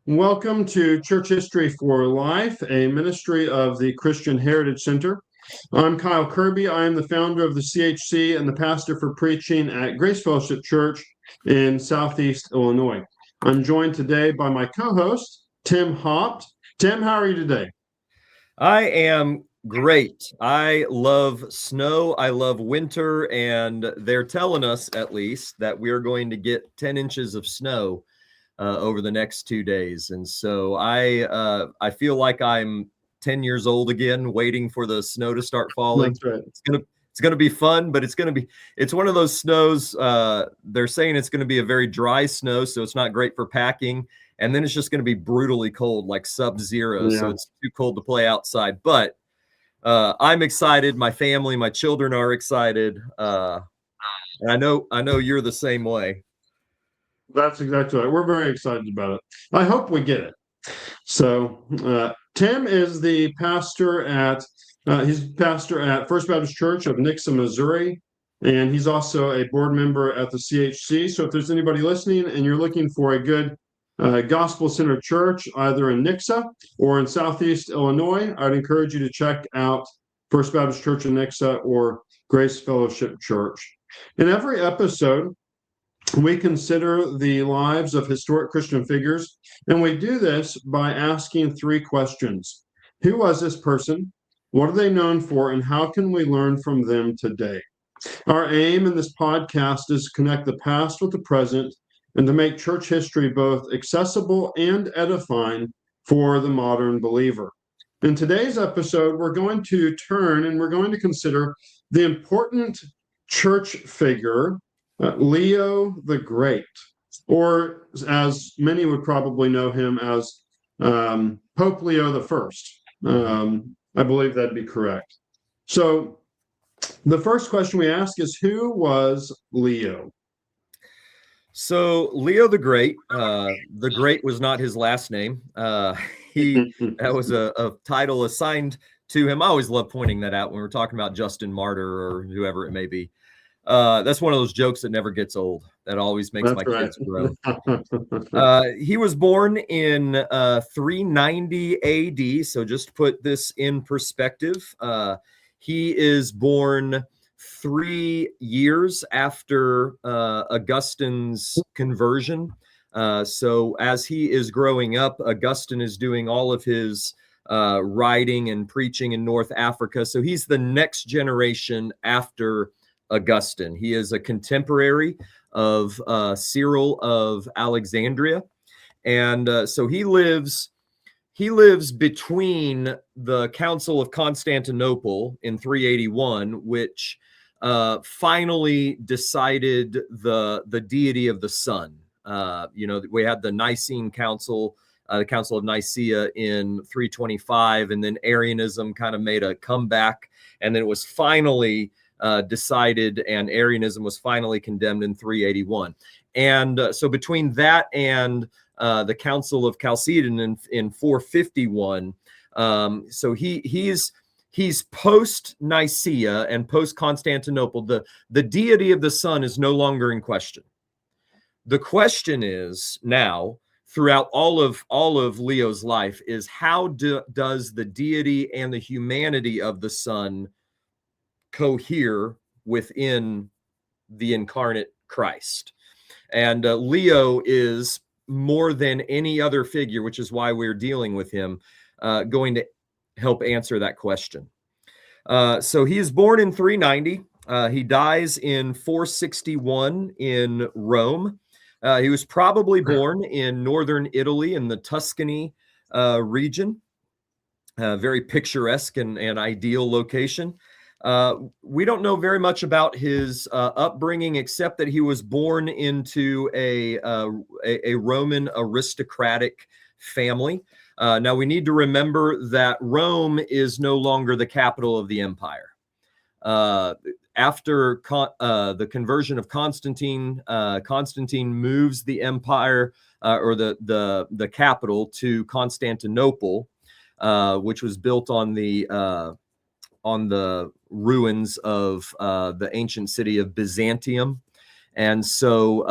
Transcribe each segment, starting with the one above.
Welcome to Church History for Life, a ministry of the Christian Heritage Center. I'm Kyle Kirby. I am the founder of the CHC and the pastor for preaching at Grace Fellowship Church in Southeast Illinois. I'm joined today by my co-host, Tim Hopt. Tim, how are you today? I am great. I love snow. I love winter, and they're telling us at least that we're going to get 10 inches of snow over the next 2 days. And so I feel like I'm 10 years old again, waiting for the snow to start falling. That's right. It's gonna be fun, but it's one of those snows. They're saying it's going to be a very dry snow, so it's not great for packing. And then it's just going to be brutally cold, like sub-zero. Yeah. So it's too cold to play outside. But I'm excited. My family, my children are excited. And I know you're the same way. That's exactly right. We're very excited about it. I hope we get it. So Tim is the pastor at he's pastor at First Baptist Church of Nixa, Missouri, and he's also a board member at the CHC. So if there's anybody listening and you're looking for a good gospel-centered church, either in Nixa or in Southeast Illinois, I'd encourage you to check out First Baptist Church in Nixa or Grace Fellowship Church. In every episode, we consider the lives of historic Christian figures, and we do this by asking three questions. Who was this person? What are they known for? And how can we learn from them today? Our aim in this podcast is to connect the past with the present and to make church history both accessible and edifying for the modern believer. In today's episode, we're going to turn and we're going to consider the important church figure Leo the Great, or as many would probably know him as Pope Leo the First. I believe that'd be correct. So the first question we ask is, who was Leo? So Leo the Great was not his last name. That was a title assigned to him. I always love pointing that out when we're talking about Justin Martyr or whoever it may be. That's one of those jokes that never gets old. That always makes my kids grow. He was born in 390 AD. So just to put this in perspective, he is born 3 years after Augustine's conversion. So as he is growing up, Augustine is doing all of his writing and preaching in North Africa. So he's the next generation after Augustine. He is a contemporary of Cyril of Alexandria. And so he lives between the Council of Constantinople in 381, which finally decided the deity of the sun. We had the Nicene Council, the Council of Nicaea in 325, and then Arianism kind of made a comeback, and then it was finally decided, and Arianism was finally condemned in 381. And so between that and the Council of Chalcedon in 451, so he's post Nicaea and post Constantinople. The deity of the sun is no longer in question. The question is now, throughout all of Leo's life, is how does the deity and the humanity of the Son cohere within the incarnate Christ? And Leo is, more than any other figure, which is why we're dealing with him, going to help answer that question. So he is born in 390. He dies in 461 in Rome. He was probably born in northern Italy in the Tuscany region. Very picturesque and ideal location. We don't know very much about his upbringing, except that he was born into a Roman aristocratic family. Now, we need to remember that Rome is no longer the capital of the empire. After the conversion of Constantine, Constantine moves the empire or the capital to Constantinople, which was built on the ruins of the ancient city of Byzantium. And so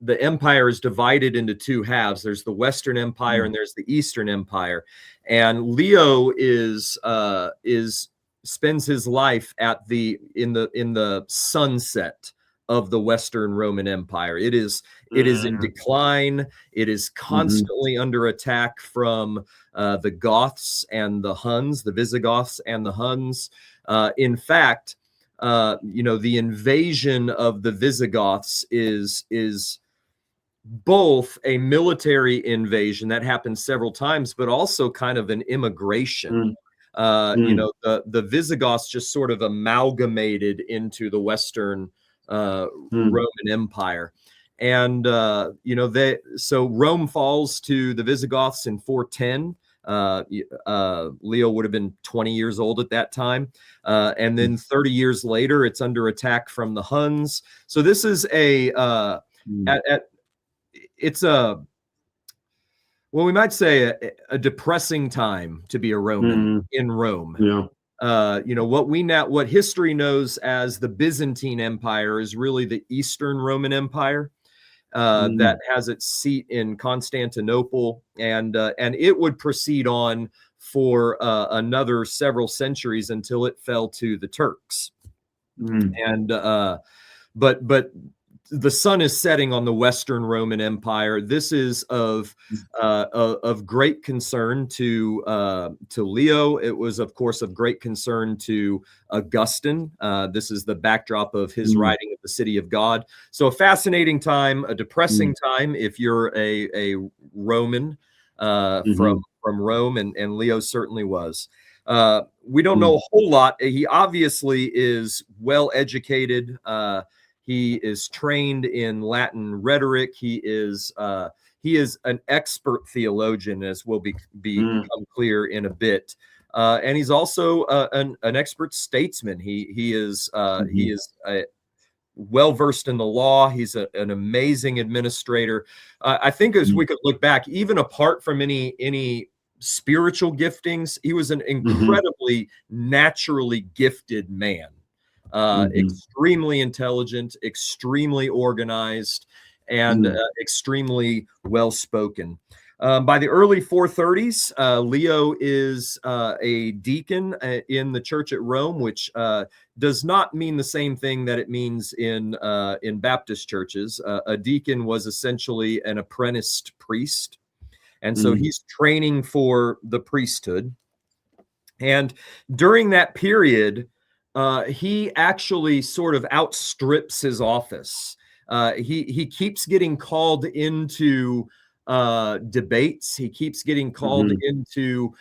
the empire is divided into two halves. There's the Western Empire and there's the Eastern Empire. And Leo spends his life in the sunset of the Western Roman Empire. It is in decline. It is constantly under attack from the Goths and the Huns, the Visigoths and the Huns. In fact, the invasion of the Visigoths is both a military invasion that happened several times, but also kind of an immigration. The Visigoths just sort of amalgamated into the Western Roman Empire. And, so Rome falls to the Visigoths in 410. Leo would have been 20 years old at that time. And then 30 years later, it's under attack from the Huns. So this is we might say a depressing time to be a Roman in Rome. What history knows as the Byzantine Empire is really the Eastern Roman Empire that has its seat in Constantinople, and it would proceed on for another several centuries until it fell to the Turks. And but the sun is setting on the Western Roman Empire. This is of great concern to Leo. It was, of course, of great concern to Augustine. This is the backdrop of his writing of the City of God. So a fascinating time, a depressing time if you're a Roman from Rome, and Leo certainly was. We don't know a whole lot. He obviously is well educated. He is trained in Latin rhetoric. He is an expert theologian, as will become clear in a bit. And he's also an expert statesman. He is well versed in the law. He's an amazing administrator. I think as we could look back, even apart from any spiritual giftings, he was an incredibly naturally gifted man. Extremely intelligent, extremely organized, and extremely well-spoken. By the early 430s, Leo is a deacon in the church at Rome, which does not mean the same thing that it means in Baptist churches. A deacon was essentially an apprenticed priest, and so he's training for the priesthood. And during that period, he actually sort of outstrips his office. He keeps getting called into debates. He keeps getting called into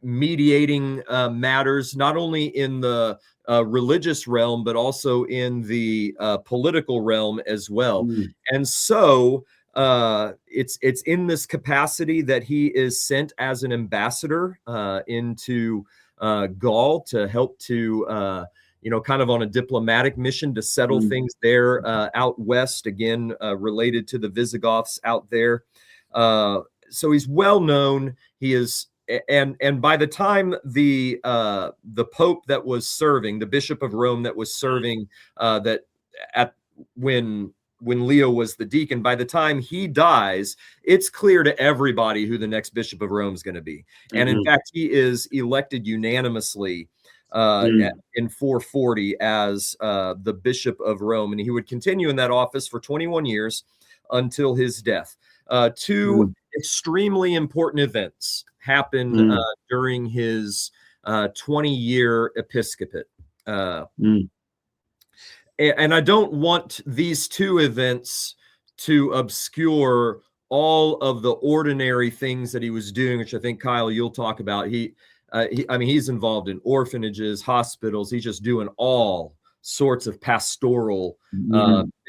mediating matters, not only in the religious realm, but also in the political realm as well. And so it's in this capacity that he is sent as an ambassador into Gaul to help to, kind of on a diplomatic mission to settle things there out west, again, related to the Visigoths out there. So he's well known. He is, and by the time the Pope that was serving, the Bishop of Rome that was serving, when Leo was the deacon, by the time he dies, it's clear to everybody who the next Bishop of Rome is going to be. And in fact, he is elected unanimously in 440 as the Bishop of Rome. And he would continue in that office for 21 years until his death. Two extremely important events happened during his 20-year episcopate. And I don't want these two events to obscure all of the ordinary things that he was doing, which I think, Kyle, you'll talk about. He's involved in orphanages, hospitals. He's just doing all sorts of pastoral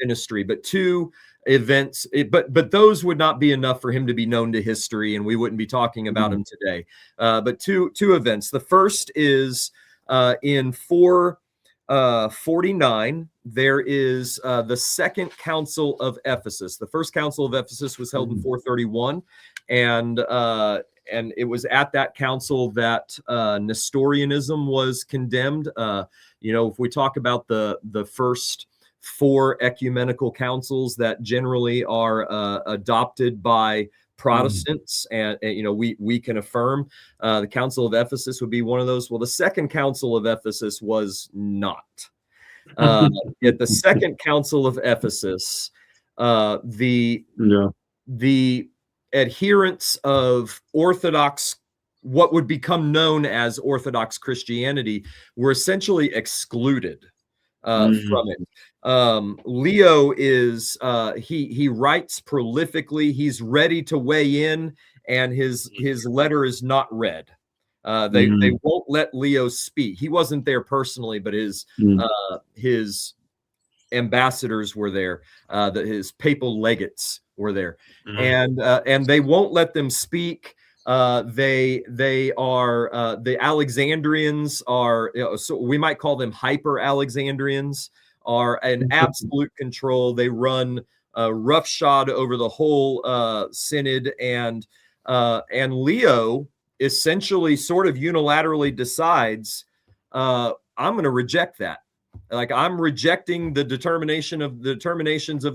ministry. But two events, but those would not be enough for him to be known to history, and we wouldn't be talking about him today. But two events. The first is in 449, there is the Second Council of Ephesus. The First Council of Ephesus was held in 431, and it was at that council that Nestorianism was condemned. If we talk about the first 4 ecumenical councils that generally are adopted by Protestants, and we can affirm. The Council of Ephesus would be one of those. Well, the Second Council of Ephesus was not. At the Second Council of Ephesus, the adherents of Orthodox, what would become known as Orthodox Christianity, were essentially excluded from it. Leo is he writes prolifically. He's ready to weigh in, and his letter is not read. They won't let Leo speak. He wasn't there personally, but his ambassadors were there. His papal legates were there, and they won't let them speak. They are the Alexandrians are, so we might call them hyper Alexandrians, are an absolute control. They run roughshod over the whole synod, and Leo essentially sort of unilaterally decides, I'm going to reject that. Like, I'm rejecting the determinations of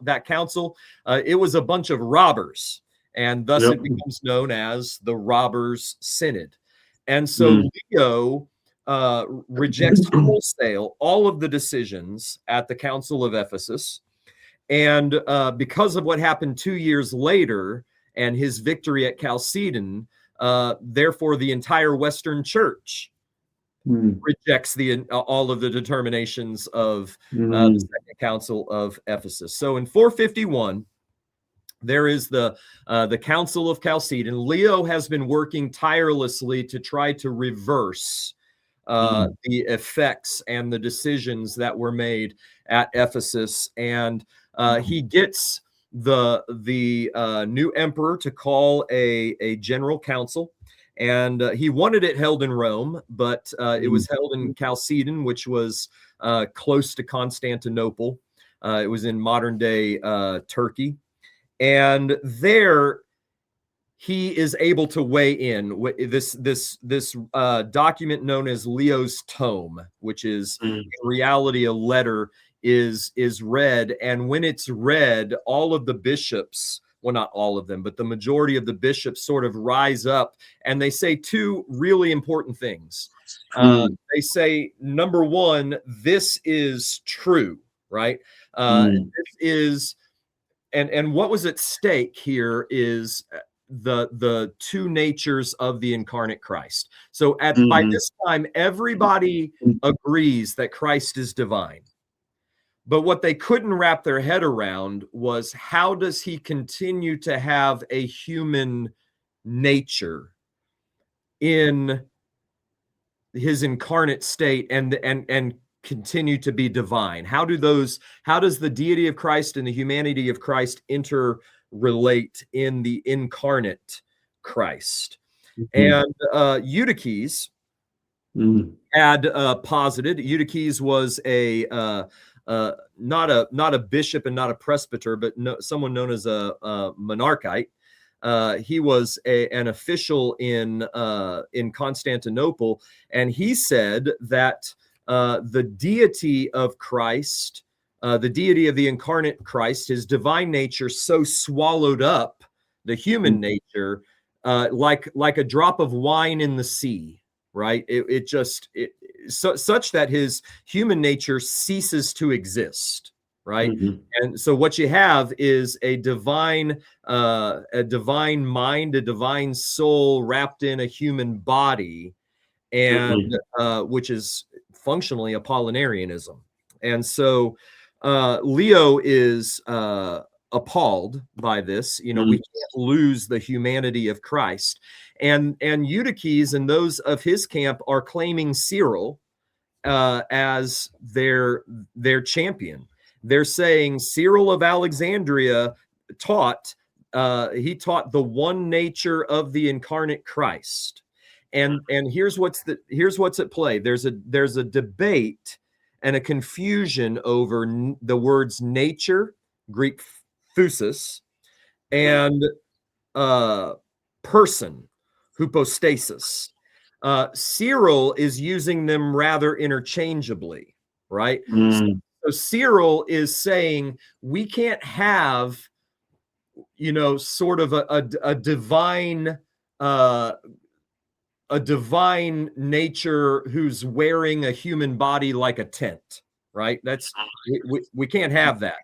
that council. It was a bunch of robbers, and thus it becomes known as the Robbers' Synod. And so Leo rejects wholesale all of the decisions at the Council of Ephesus. And because of what happened 2 years later and his victory at Chalcedon, therefore the entire Western Church rejects all of the determinations of the Second Council of Ephesus. So in 451, there is the Council of Chalcedon. Leo has been working tirelessly to try to reverse the effects and the decisions that were made at Ephesus, and he gets the new emperor to call a general council. And he wanted it held in Rome, but it was held in Chalcedon, which was close to Constantinople. It was in modern-day Turkey. And there he is able to weigh in. This document known as Leo's Tome, which is in reality a letter, is read. And when it's read, all of the bishops, well, not all of them, but the majority of the bishops sort of rise up, and they say 2 really important things. They say, number one, this is true, right? This is, and what was at stake here is the 2 natures of the incarnate Christ. So by this time, everybody agrees that Christ is divine. But what they couldn't wrap their head around was, how does he continue to have a human nature in his incarnate state and continue to be divine? How does the deity of Christ and the humanity of Christ interrelate in the incarnate Christ? And Eutyches had posited. Eutyches was not a bishop and not a presbyter, but someone known as a monarchite. He was an official in Constantinople, and he said that the deity of Christ, the deity of the incarnate Christ, his divine nature, so swallowed up the human nature, like a drop of wine in the sea, right? Such that his human nature ceases to exist, right? And so what you have is a divine mind, a divine soul wrapped in a human body, and which is functionally Apollinarianism. And so Leo is appalled by this. We can't lose the humanity of Christ. And Eutyches and those of his camp are claiming Cyril as their champion. They're saying Cyril of Alexandria taught the one nature of the incarnate Christ. And here's what's at play. There's a debate and a confusion over the words nature, Greek phusis, and person, hypostasis. Cyril is using them rather interchangeably, right? so Cyril is saying we can't have, sort of a divine nature who's wearing a human body like a tent, right? We can't have that.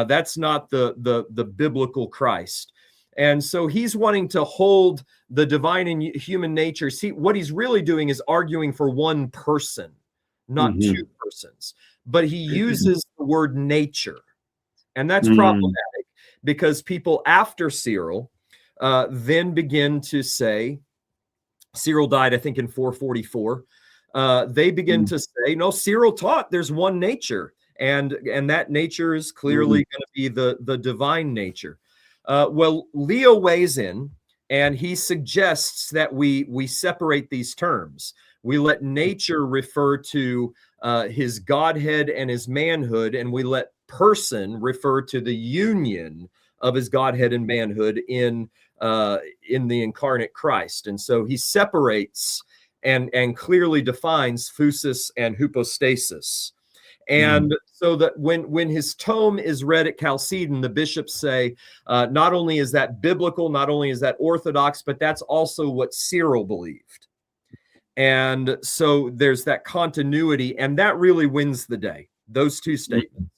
That's not the biblical Christ. And so he's wanting to hold the divine and human nature. See, what he's really doing is arguing for one person, not two persons. But he uses the word nature. And that's problematic because people after Cyril then begin to say, Cyril died, I think, in 444. They begin to say, no, Cyril taught there's one nature, and that nature is clearly going to be the divine nature. Well, Leo weighs in, and he suggests that we separate these terms. We let nature refer to his godhead and his manhood, and we let person refer to the union of his godhead and manhood in the incarnate Christ. And so he separates and clearly defines phusis and hypostasis. And so that when his tome is read at Chalcedon, the bishops say, not only is that biblical, not only is that orthodox, but that's also what Cyril believed. And so there's that continuity, and that really wins the day, those two statements.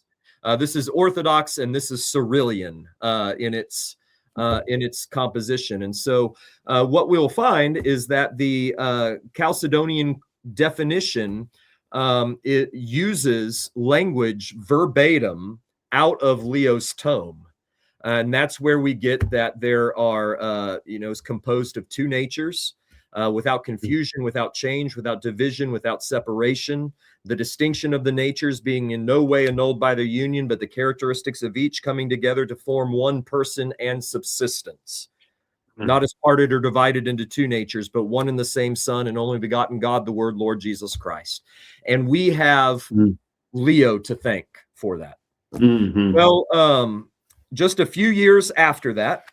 This is orthodox and this is Cyrillian in its composition. And so what we'll find is that the Chalcedonian definition it uses language verbatim out of Leo's tome. And that's where we get that there are, is composed of two natures, without confusion, without change, without division, without separation. The distinction of the natures being in no way annulled by their union, but the characteristics of each coming together to form one person and subsistence. Not as parted or divided into two natures, but one and the same Son and only begotten God, the Word, Lord Jesus Christ. And we have Leo to thank for that. Well, just a few years after that,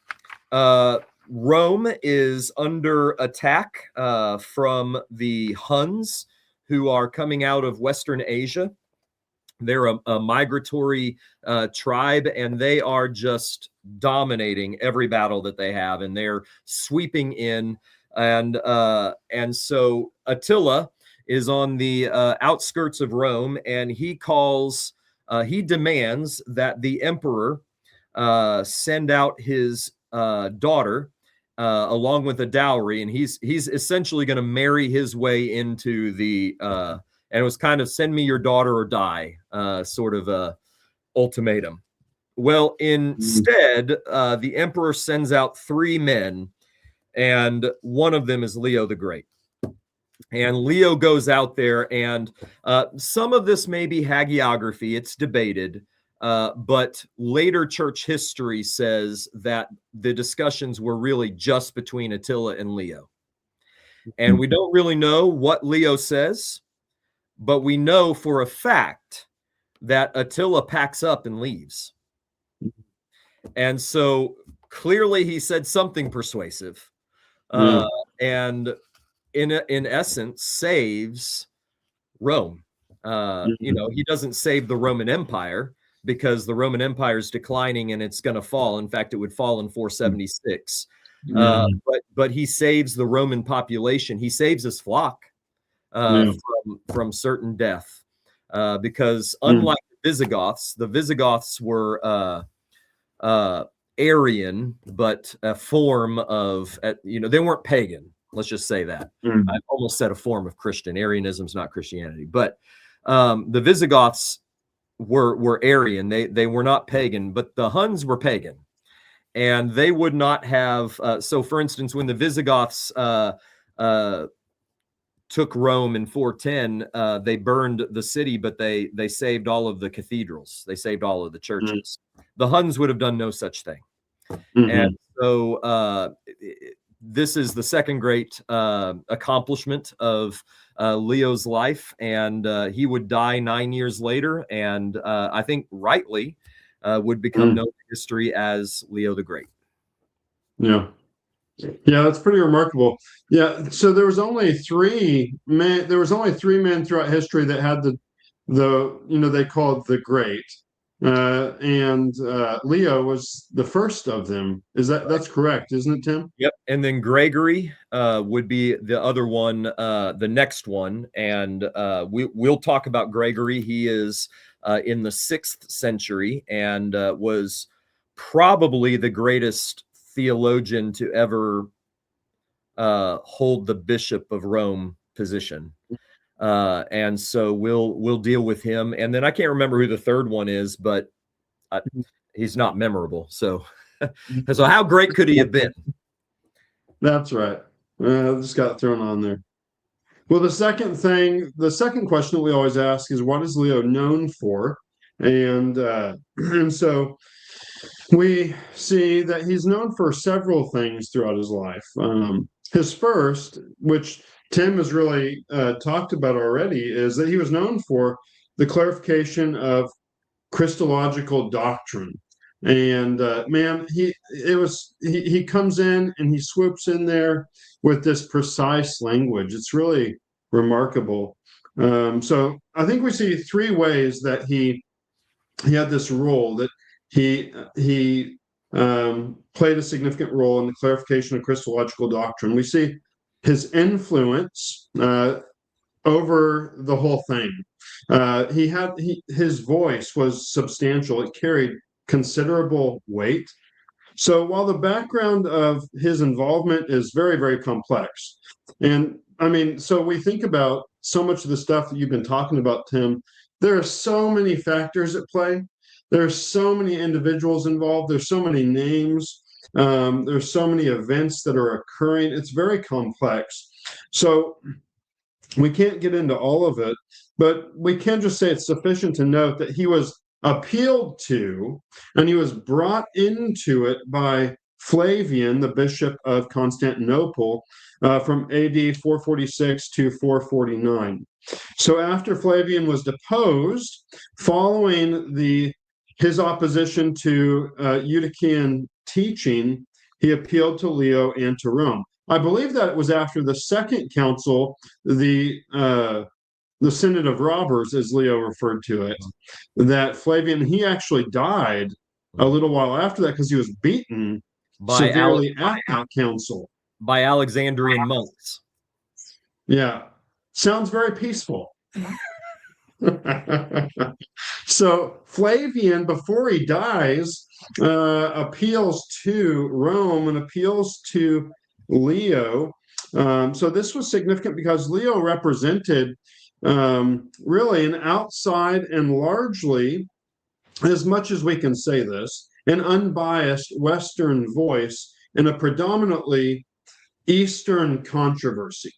Rome is under attack from the Huns, who are coming out of Western Asia. They're a migratory tribe, and they are just dominating every battle that they have, and they're sweeping in. And so Attila is on the outskirts of Rome, and he demands that the emperor send out his daughter along with a dowry, and he's essentially going to marry his way into the and it was kind of send me your daughter or die sort of a ultimatum. Well, instead, the emperor sends out three men, and one of them is Leo the Great. And Leo goes out there, and some of this may be hagiography, it's debated. But later church history says that the discussions were really just between Attila and Leo. And we don't really know what Leo says, but we know for a fact that Attila packs up and leaves. And so clearly he said something persuasive, and in essence saves Rome. He doesn't save the Roman Empire, because the Roman Empire is declining and it's going to fall. In fact, it would fall in 476. But he saves the Roman population. He saves his flock from certain death, because unlike the Visigoths were Arian, but a form of, they weren't pagan. Let's just say that. I almost said a form of Christian. Arianism is not Christianity, but the Visigoths were Arian. They were not pagan, but the Huns were pagan, and they would not have. So, for instance, when the Visigoths took Rome in 410, they burned the city, but they saved all of the cathedrals. They saved all of the churches. The Huns would have done no such thing. And so this is the second great accomplishment of Leo's life, and he would die 9 years later, and I think rightly would become known in history as Leo the Great. Yeah, that's pretty remarkable. Yeah, so there was only three men throughout history that had they called the Great, and Leo was the first of them. That's correct, isn't it, Tim? Yep. And then Gregory would be the other one, the next one. And we'll talk about Gregory. He is in the 6th century and was probably the greatest theologian to ever hold the Bishop of Rome position. And so we'll deal with him. And then I can't remember who the third one is, but he's not memorable. So how great could he have been? That's right. Just got thrown on there. Well, the second question that we always ask is, what is Leo known for? And so we see that he's known for several things throughout his life. His first, which Tim has really talked about already, is that he was known for the clarification of Christological doctrine. And man, he comes in and he swoops in there with this precise language. It's really remarkable. So I think we see 3 ways that he had this role, that he played a significant role in the clarification of Christological doctrine. We see his influence over the whole thing. His voice was substantial. It carried considerable weight. So while the background of his involvement is very, very complex, and I mean, so we think about so much of the stuff that you've been talking about, Tim, there are so many factors at play. There's so many individuals involved. There's so many names. There's so many events that are occurring. It's very complex. So we can't get into all of it, but we can just say it's sufficient to note that he was appealed to and he was brought into it by Flavian, the Bishop of Constantinople, from AD 446 to 449. So after Flavian was deposed, following his opposition to Eutychian teaching, he appealed to Leo and to Rome. I believe that it was after the second council, the Synod of Robbers, as Leo referred to it, that Flavian, he actually died a little while after that because he was beaten severely at that council. By Alexandrian monks. Yeah. Sounds very peaceful. So Flavian, before he dies, appeals to Rome and appeals to Leo. So this was significant because Leo represented really an outside and largely, as much as we can say this, an unbiased Western voice in a predominantly Eastern controversy.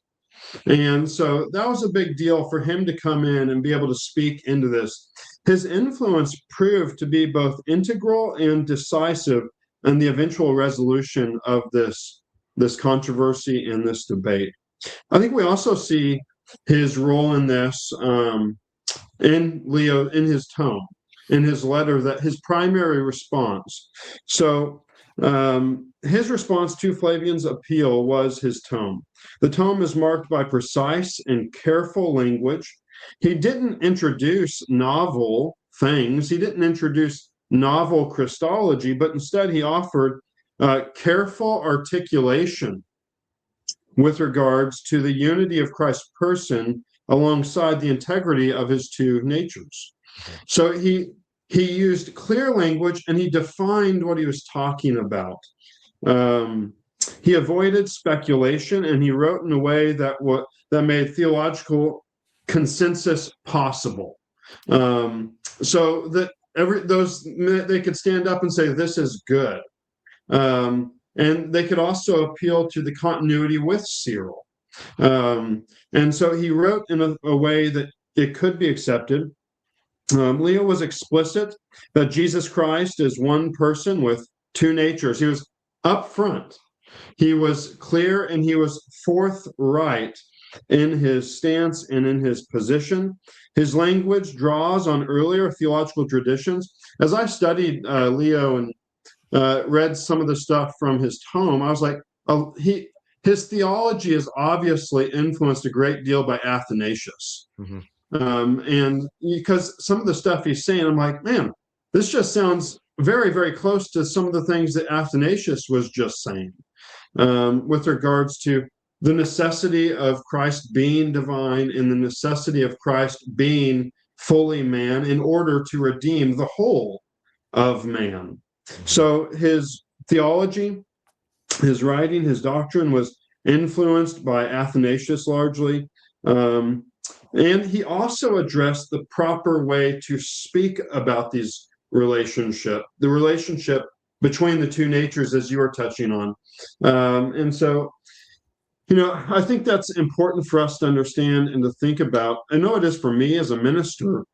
And so that was a big deal for him to come in and be able to speak into this. His influence proved to be both integral and decisive in the eventual resolution of this controversy and this debate. I think we also see his role in this in Leo, in his tome, in his letter, that his primary response. So his response to Flavian's appeal was his tome. The tome is marked by precise and careful language. He didn't introduce novel things. He didn't introduce novel Christology, but instead he offered careful articulation with regards to the unity of Christ's person alongside the integrity of his 2 natures. So he used clear language and he defined what he was talking about. He avoided speculation and he wrote in a way that made theological consensus possible, so that they could stand up and say this is good, and they could also appeal to the continuity with Cyril. And so he wrote in a way that it could be accepted. Leo was explicit that Jesus Christ is one person with 2 natures. He was upfront. He was clear and he was forthright in his stance and in his position. His language draws on earlier theological traditions. As I studied Leo and read some of the stuff from his tome, I was like, his theology is obviously influenced a great deal by Athanasius. Mm-hmm. And because some of the stuff he's saying, I'm like, man, this just sounds very, very close to some of the things that Athanasius was just saying, with regards to the necessity of Christ being divine and the necessity of Christ being fully man in order to redeem the whole of man. So his theology, his writing, his doctrine was influenced by Athanasius largely. And he also addressed the proper way to speak about the relationship between the two natures, as you were touching on. And so, I think that's important for us to understand and to think about. I know it is for me as a minister,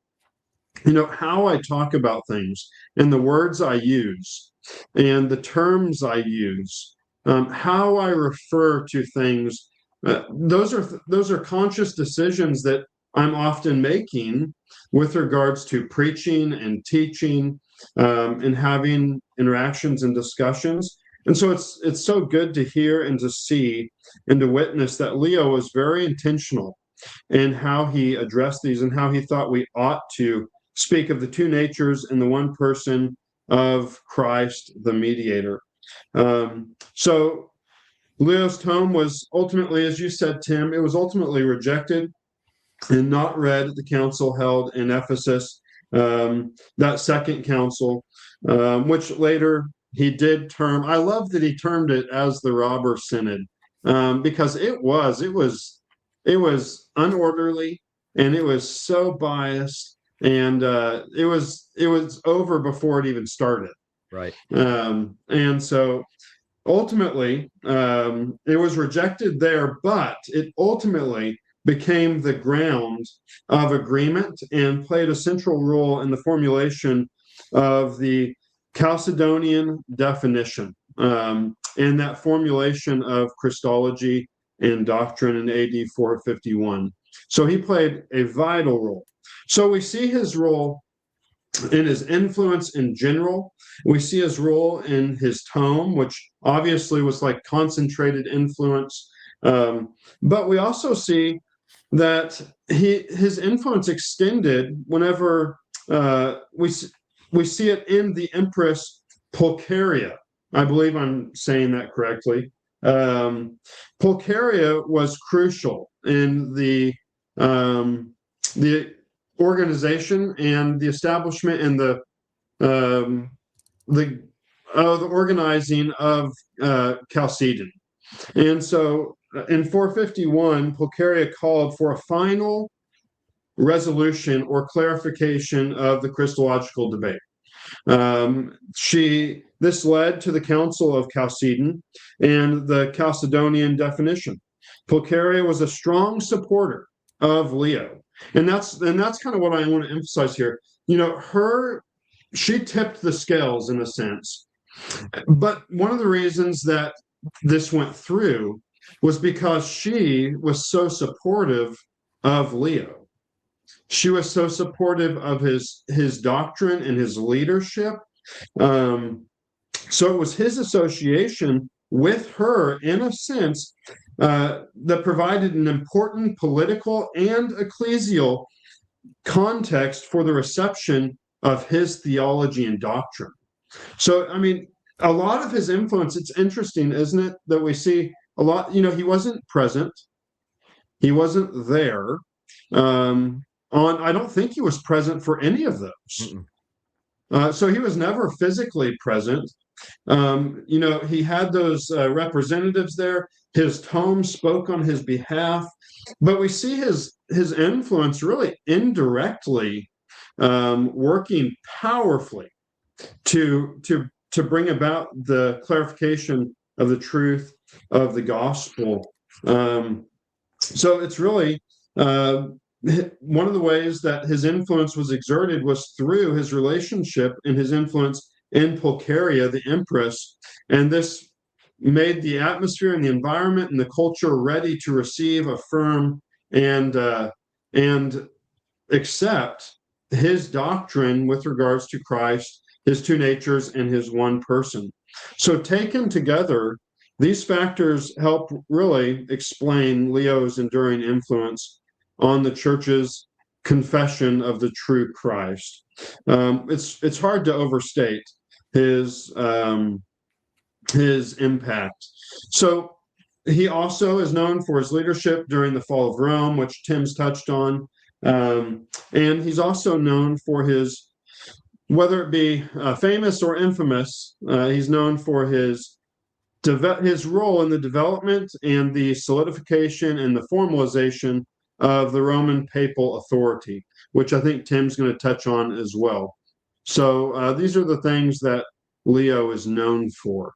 how I talk about things and the words I use and the terms I use, how I refer to things. Those are conscious decisions that I'm often making with regards to preaching and teaching, and having interactions and discussions. And so it's so good to hear and to see and to witness that Leo was very intentional in how he addressed these and how he thought we ought to speak of the two natures in the one person of Christ, the mediator. So Leo's tome was ultimately, as you said, Tim, it was ultimately rejected and not read at the council held in Ephesus, that second council, which later he did term. I love that he termed it as the robber synod, because it was unorderly and it was so biased, and it was over before it even started. Right. And so ultimately, it was rejected there, but it ultimately became the ground of agreement and played a central role in the formulation of the Chalcedonian definition, and that formulation of Christology and doctrine in AD 451. So he played a vital role. So we see his role in his influence in general. We see his role in his tome, which obviously was like concentrated influence. But we also see that his influence extended whenever we see it in the Empress Pulcheria. I believe I'm saying that correctly. Pulcheria was crucial in the organization and the establishment and the organizing of Chalcedon. And so in 451, Pulcheria called for a final resolution or clarification of the Christological debate. This led to the Council of Chalcedon and the Chalcedonian definition. Pulcheria was a strong supporter of Leo, and that's kind of what I want to emphasize here. She tipped the scales in a sense, but one of the reasons that this went through was because she was so supportive of Leo. She was so supportive of his doctrine and his leadership. So it was his association with her, in a sense, that provided an important political and ecclesial context for the reception of his theology and doctrine. So, I mean, a lot of his influence, it's interesting, isn't it, that we see a lot, he wasn't present. He wasn't there. I don't think he was present for any of those. So he was never physically present. He had those representatives there. His tome spoke on his behalf, but we see his influence really indirectly working powerfully to bring about the clarification of the truth of the gospel. So it's really one of the ways that his influence was exerted was through his relationship and his influence in Pulcheria, the empress, and this made the atmosphere and the environment and the culture ready to receive, affirm, and accept his doctrine with regards to Christ, his two natures, and his one person. So taken together, these factors help really explain Leo's enduring influence on the churches confession of the true Christ. It's hard to overstate his impact. So he also is known for his leadership during the fall of Rome, which Tim's touched on. And he's also known for his, whether it be famous or infamous, he's known for his role in the development and the solidification and the formalization of the Roman papal authority, which I think Tim's going to touch on as well. So these are the things that Leo is known for.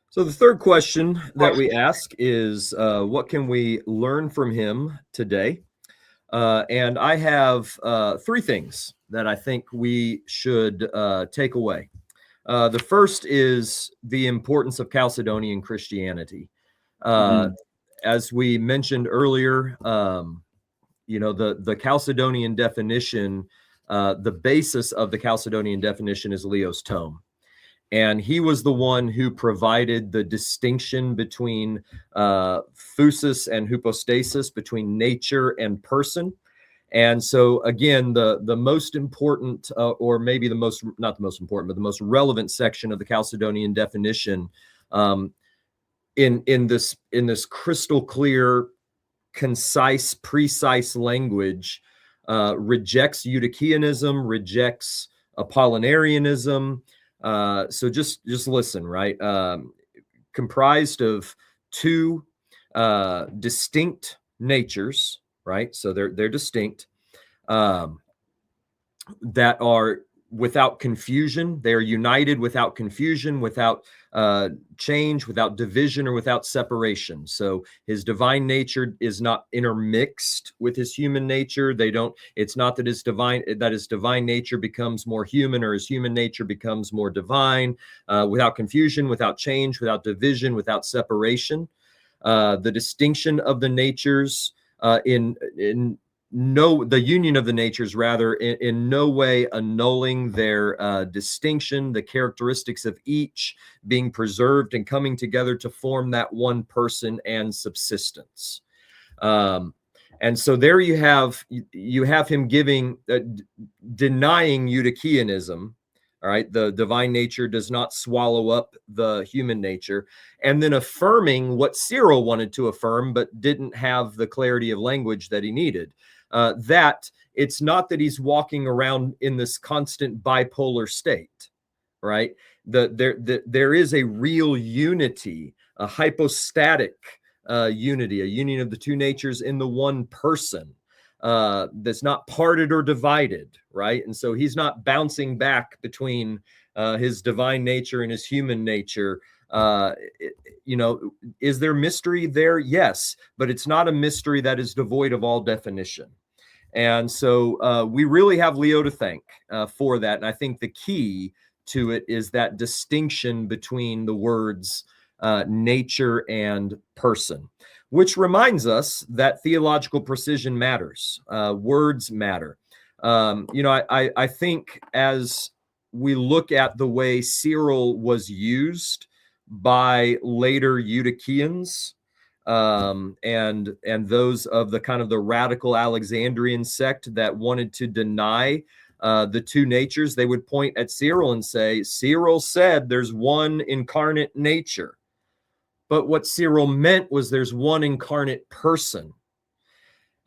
So the third question that we ask is, what can we learn from him today? And I have three things that I think we should take away. The first is the importance of Chalcedonian Christianity. As we mentioned earlier, the Chalcedonian definition, the basis of the Chalcedonian definition is Leo's tome. And he was the one who provided the distinction between phusis and hypostasis, between nature and person. And so, again, the most important, or maybe not the most important, but the most relevant section of the Chalcedonian definition, in this crystal clear, concise, precise language, rejects Eutychianism, rejects Apollinarianism. So just listen, right? Comprised of two distinct natures, right? So they're distinct, that are without confusion. They are united without confusion, without change, without division, or without separation. So his divine nature is not intermixed with his human nature. It's not that his divine nature becomes more human, or his human nature becomes more divine, without confusion, without change, without division, without separation. The distinction of the natures, the union of the natures, rather, in no way annulling their distinction, the characteristics of each being preserved and coming together to form that one person and subsistence. And so there you have him denying Eutychianism. All right, the divine nature does not swallow up the human nature, and then affirming what Cyril wanted to affirm, but didn't have the clarity of language that he needed. That it's not that he's walking around in this constant bipolar state, right? There is a real unity, a hypostatic unity, a union of the two natures in the one person, that's not parted or divided, right? And so he's not bouncing back between his divine nature and his human nature. Is there mystery there? Yes, but it's not a mystery that is devoid of all definition. And so we really have Leo to thank for that. And I think the key to it is that distinction between the words nature and person, which reminds us that theological precision matters. Words matter. I think as we look at the way Cyril was used by later Eutychians, and those of the kind of the radical Alexandrian sect that wanted to deny the two natures, they would point at Cyril and say, Cyril said there's one incarnate nature. But what Cyril meant was there's one incarnate person.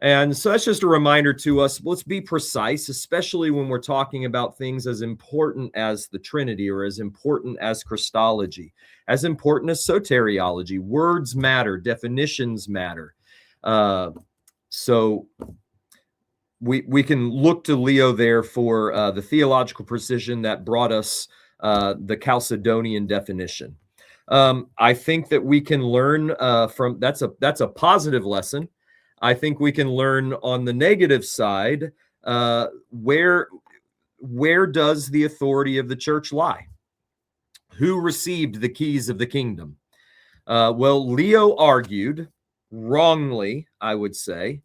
And so that's just a reminder to us, let's be precise, especially when we're talking about things as important as the Trinity, or as important as Christology, as important as soteriology. Words matter, definitions matter. So we can look to Leo there for the theological precision that brought us the Chalcedonian definition. I think that we can learn from that's a positive lesson. I think we can learn on the negative side, where does the authority of the church lie? Who received the keys of the kingdom? Well, Leo argued, wrongly, I would say,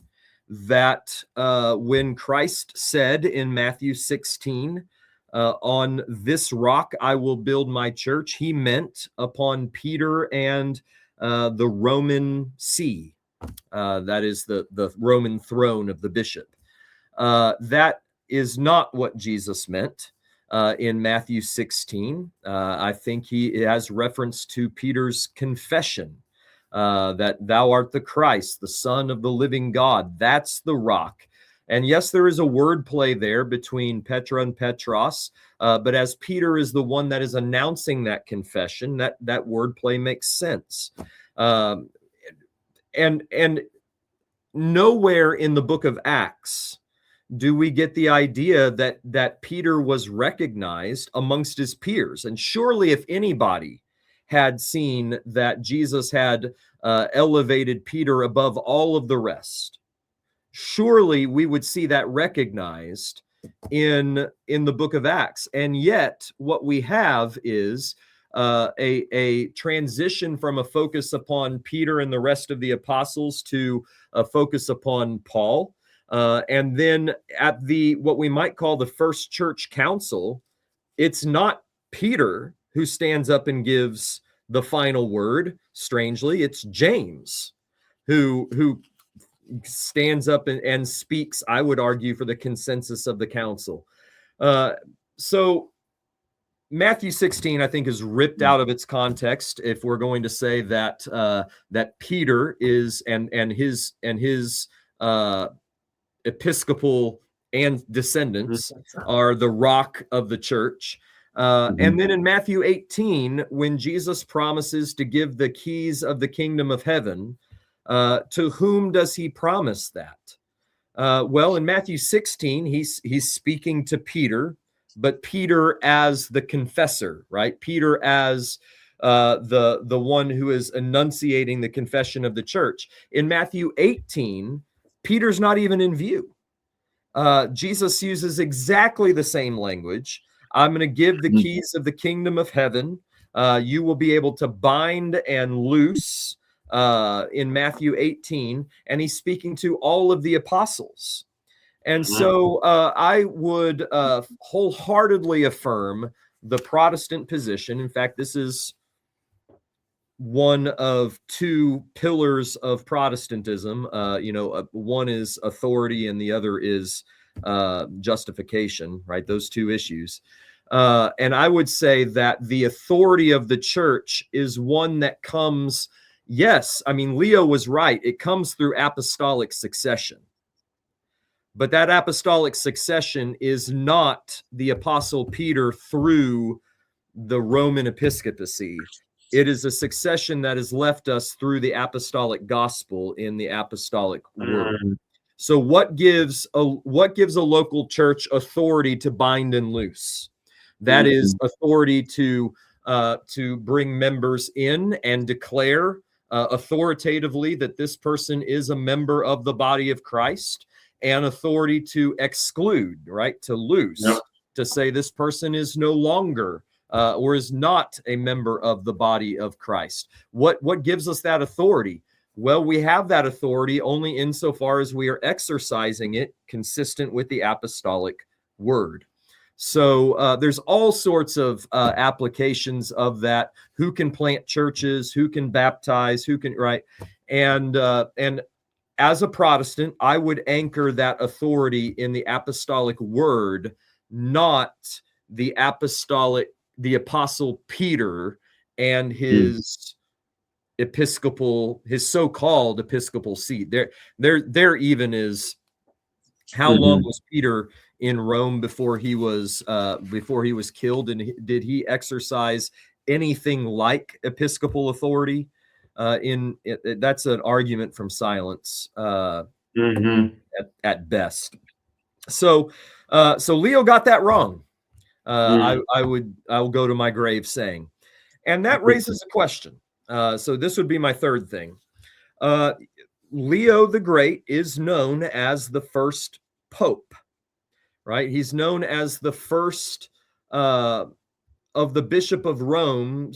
that when Christ said in Matthew 16, on this rock I will build my church, he meant upon Peter and the Roman see. That is the Roman throne of the bishop. That is not what Jesus meant in Matthew 16. I think he has reference to Peter's confession that thou art the Christ, the Son of the living God. That's the rock. And yes, there is a word play there between Petra and Petros, but as Peter is the one that is announcing that confession, that word play makes sense. And nowhere in the book of Acts do we get the idea that Peter was recognized amongst his peers. And surely if anybody had seen that Jesus had elevated Peter above all of the rest, surely we would see that recognized in the book of Acts. And yet what we have is a transition from a focus upon Peter and the rest of the apostles to a focus upon Paul. And then at what we might call the first church council, it's not Peter who stands up and gives the final word. Strangely, it's James who stands up and speaks, I would argue, for the consensus of the council. So Matthew 16, I think, is ripped out of its context if we're going to say that that Peter is and his episcopal and descendants are the rock of the church. And then in Matthew 18, when Jesus promises to give the keys of the kingdom of heaven, to whom does he promise that? Well, in Matthew 16, he's speaking to Peter, but Peter as the confessor, right? Peter as the one who is enunciating the confession of the church. In Matthew 18, Peter's not even in view. Jesus uses exactly the same language. I'm going to give the keys of the kingdom of heaven. You will be able to bind and loose in Matthew 18, and he's speaking to all of the apostles. And so I would wholeheartedly affirm the Protestant position. In fact, this is one of two pillars of Protestantism. One is authority and the other is justification, right? Those two issues. And I would say that the authority of the church is one that comes, yes, I mean, Leo was right. It comes through apostolic succession. But that apostolic succession is not the Apostle Peter through the Roman episcopacy. It is a succession that has left us through the apostolic gospel in the apostolic word. So what gives a local church authority to bind and loose? That is authority to bring members in and declare authoritatively that this person is a member of the body of Christ, and authority to exclude, right? To loose, to say this person is no longer or is not a member of the body of Christ. What gives us that authority? Well, we have that authority only insofar as we are exercising it consistent with the apostolic word. So there's all sorts of applications of that. Who can plant churches? Who can baptize? Who can, right? And as a Protestant, I would anchor that authority in the apostolic word, not the apostle Peter and his his so-called episcopal seat. There even is, how long was Peter in Rome before he was killed, and did he exercise anything like episcopal authority? That's an argument from silence at best. So Leo got that wrong. I will go to my grave saying, and that raises a question. So this would be my third thing. Leo the Great is known as the first pope, right? He's known as the first of the Bishop of Rome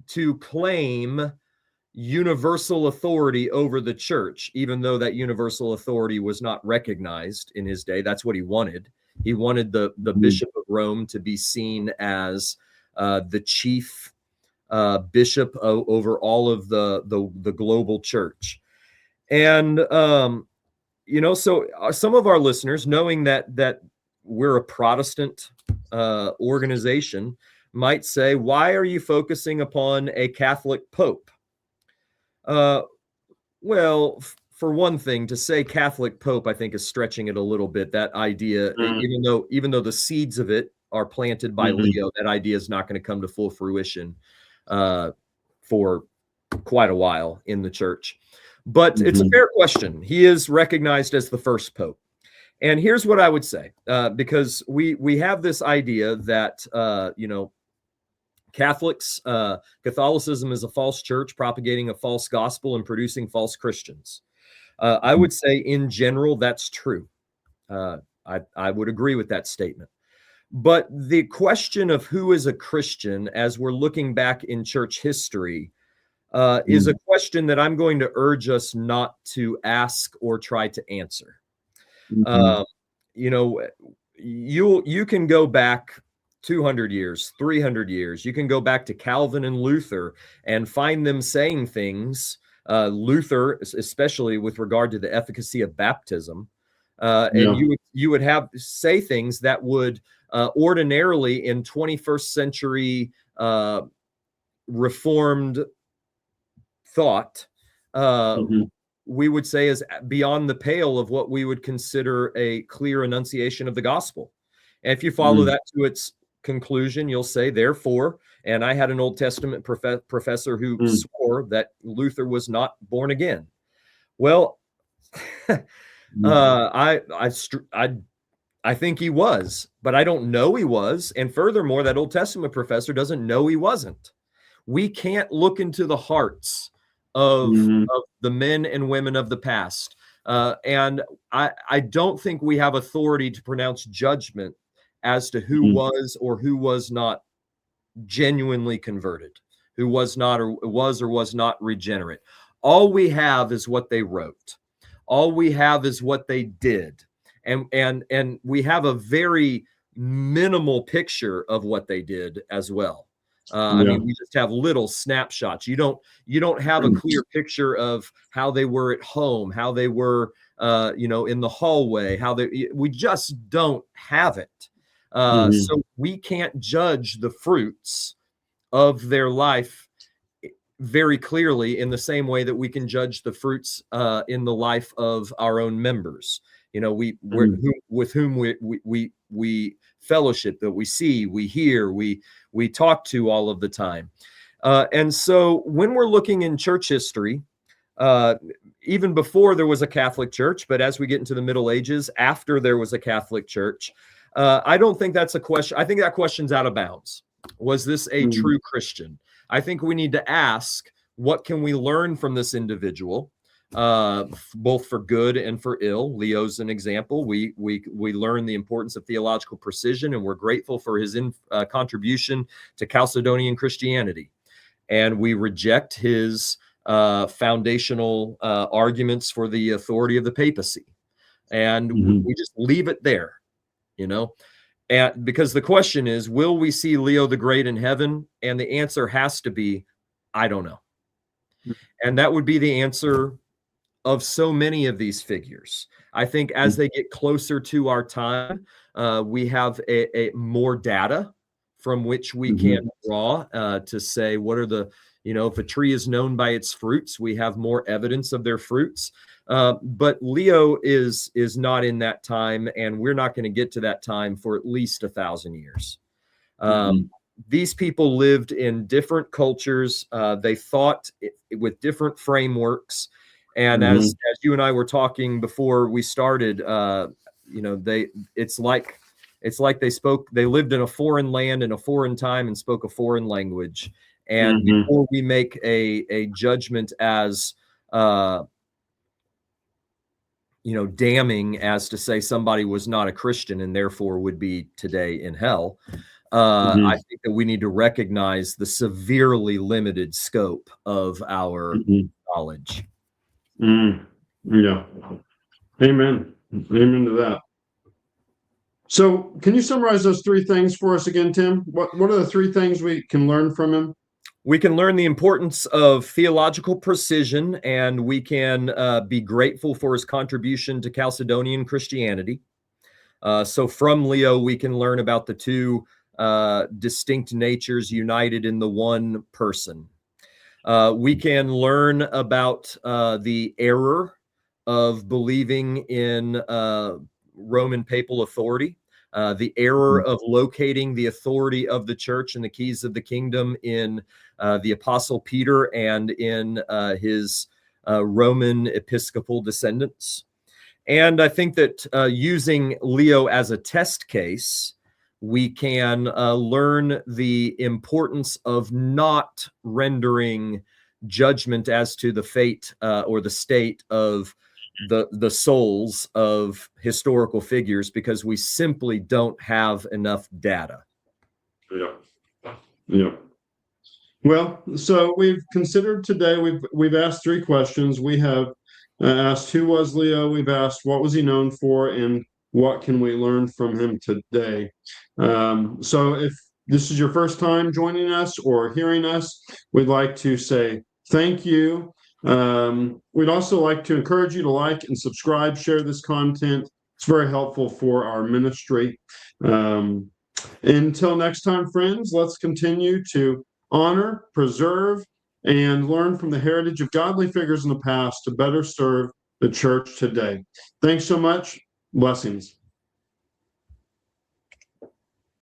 to claim universal authority over the church, even though that universal authority was not recognized in his day. That's what he wanted. He wanted the Bishop of Rome to be seen as the chief bishop over all of the global church. And So some of our listeners, knowing that we're a Protestant organization, might say, why are you focusing upon a Catholic Pope? Well, for one thing, to say Catholic Pope, I think, is stretching it a little bit. That idea, even though the seeds of it are planted by Leo, that idea is not going to come to full fruition for quite a while in the church. But it's a fair question. He is recognized as the first pope. And here's what I would say, because we have this idea that, Catholicism is a false church propagating a false gospel and producing false Christians. I would say in general, that's true. I would agree with that statement. But the question of who is a Christian, as we're looking back in church history, is a question that I'm going to urge us not to ask or try to answer. You can go back 200 years, 300 years. You can go back to Calvin and Luther and find them saying things, Luther, especially with regard to the efficacy of baptism. And you would have say things that would ordinarily in 21st century Reformed thought, we would say is beyond the pale of what we would consider a clear enunciation of the gospel. And if you follow that to its conclusion, you'll say, therefore, and I had an Old Testament professor who swore that Luther was not born again. Well, I think he was, but I don't know he was. And furthermore, that Old Testament professor doesn't know he wasn't. We can't look into the hearts of the men and women of the past. And I don't think we have authority to pronounce judgment as to who was or who was not genuinely converted, who was not or was not regenerate. All we have is what they wrote. All we have is what they did. And we have a very minimal picture of what they did as well. I mean, we just have little snapshots. You don't have a clear picture of how they were at home, how they were, in the hallway, we just don't have it. So we can't judge the fruits of their life very clearly in the same way that we can judge the fruits in the life of our own members. With whom we fellowship, that we see, we hear, we talk to all of the time. And so when we're looking in church history, even before there was a Catholic Church, but as we get into the Middle Ages, after there was a Catholic Church, I don't think that's a question. I think that question's out of bounds. Was this a true Christian? I think we need to ask, what can we learn from this individual, both for good and for ill? Leo's an example. We learn the importance of theological precision, and we're grateful for his contribution to Chalcedonian Christianity. And we reject his foundational arguments for the authority of the papacy. And we just leave it there, And because the question is, will we see Leo the Great in heaven? And the answer has to be, I don't know. And that would be the answer of so many of these figures. I think as they get closer to our time, we have a more data from which we can draw to say, what are the, if a tree is known by its fruits, we have more evidence of their fruits. But Leo is not in that time, and we're not going to get to that time for at least 1,000 years. These people lived in different cultures. They thought with different frameworks. And as you and I were talking before we started, it's like they lived in a foreign land in a foreign time and spoke a foreign language. And before we make a judgment as damning as to say somebody was not a Christian and therefore would be today in hell, I think that we need to recognize the severely limited scope of our knowledge. Yeah. Amen. Amen to that. So can you summarize those three things for us again, Tim? What are the three things we can learn from him? We can learn the importance of theological precision, and we can be grateful for his contribution to Chalcedonian Christianity. So from Leo, we can learn about the two distinct natures united in the one person. We can learn about the error of believing in Roman papal authority, the error of locating the authority of the church and the keys of the kingdom in the Apostle Peter and in his Roman episcopal descendants. And I think that using Leo as a test case, we can learn the importance of not rendering judgment as to the fate or the state of the souls of historical figures, because we simply don't have enough data. Yeah. Well, so we've considered today, we've asked three questions. We have asked who was Leo, we've asked what was he known for, and what can we learn from him today. So if this is your first time joining us or hearing us, we'd like to say thank you. We'd also like to encourage you to like and subscribe, share this content. It's very helpful for our ministry. Until next time, friends, let's continue to honor, preserve, and learn from the heritage of godly figures in the past to better serve the church today. Thanks so much. Blessings.